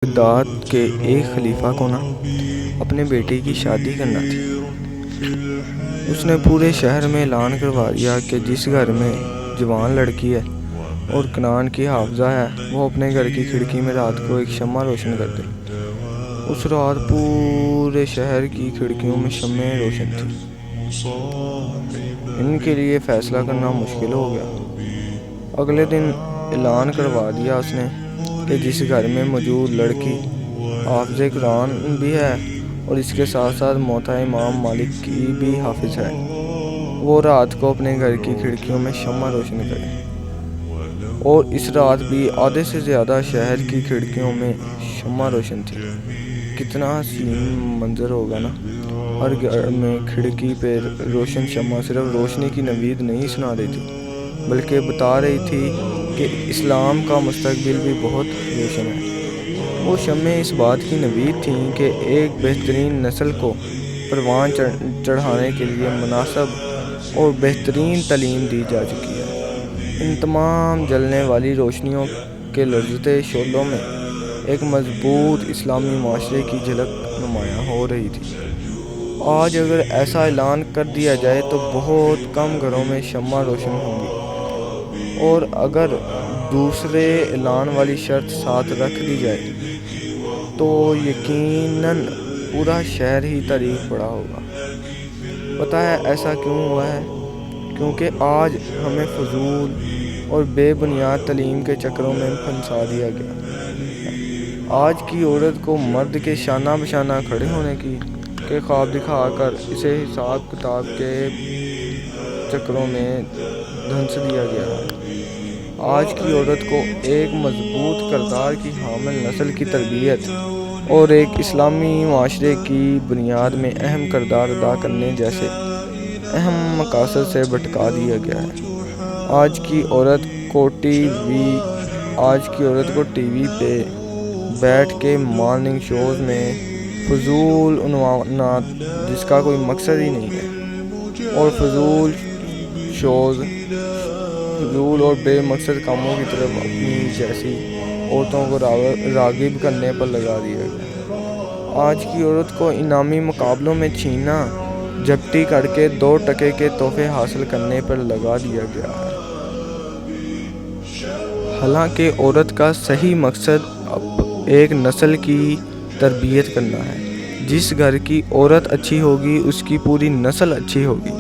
Baghdad کے ایک خلیفہ کو اپنے بیٹے کی شادی کرنا تھی۔ اس نے پورے شہر میں اعلان کروا دیا کہ جس گھر میں جوان لڑکی ہے اور کنعان کی حافظہ ہے وہ اپنے گھر کی کھڑکی میں رات کو ایک شمع روشن کر دے۔ اس رات پورے شہر کی کھڑکیوں میں شمعیں روشن تھیں۔ ان کے لیے فیصلہ کرنا مشکل ہو گیا۔ اگلے دن اعلان کروا دیا اس نے کہ جس گھر میں موجود لڑکی حافظ قرآن بھی ہے اور اس کے ساتھ ساتھ موطا امام مالک کی بھی حافظ ہے، وہ رات کو اپنے گھر کی کھڑکیوں میں شمع روشن کرے۔ اور اس رات بھی آدھے سے زیادہ شہر کی کھڑکیوں میں شمع روشن تھی۔ کتنا حسین منظر ہوگا نا۔ ہر گھر میں کھڑکی پہ روشن شمع صرف روشنی کی نوید نہیں سنا رہی تھی بلکہ بتا رہی تھی کہ اسلام کا مستقبل بھی بہت روشن ہے۔ وہ شمعیں اس بات کی نوید تھیں کہ ایک بہترین نسل کو پروان چڑھانے کے لیے مناسب اور بہترین تعلیم دی جا چکی ہے۔ ان تمام جلنے والی روشنیوں کے لرزتے شعلوں میں ایک مضبوط اسلامی معاشرے کی جھلک نمایاں ہو رہی تھی۔ آج اگر ایسا اعلان کر دیا جائے تو بہت کم گھروں میں شمع روشن ہوں گی، اور اگر دوسرے اعلان والی شرط ساتھ رکھ دی جائے تو یقیناً پورا شہر ہی تاریک پڑا ہوگا۔ پتہ ہے ایسا کیوں ہوا ہے؟ کیونکہ آج ہمیں فضول اور بے بنیاد تعلیم کے چکروں میں پھنسا دیا گیا ہے۔ آج کی عورت کو مرد کے شانہ بشانہ کھڑے ہونے کے خواب دکھا کر اسے حساب کتاب کے چکروں میں دھنس دیا گیا ہے۔ آج کی عورت کو ایک مضبوط کردار کی حامل نسل کی تربیت اور ایک اسلامی معاشرے کی بنیاد میں اہم کردار ادا کرنے جیسے اہم مقاصد سے بھٹکا دیا گیا ہے۔ آج کی عورت کو ٹی وی پہ بیٹھ کے مارننگ شوز میں فضول عنوانات جس کا کوئی مقصد ہی نہیں ہے اور فضول اور بے مقصد کاموں کی طرف اپنی جیسی عورتوں کو راغب کرنے پر لگا دیا گیا۔ آج کی عورت کو انعامی مقابلوں میں چھیننا جھپٹی کر کے 2 ٹکے کے تحفے حاصل کرنے پر لگا دیا گیا ہے۔ حالانکہ عورت کا صحیح مقصد ایک نسل کی تربیت کرنا ہے۔ جس گھر کی عورت اچھی ہوگی اس کی پوری نسل اچھی ہوگی۔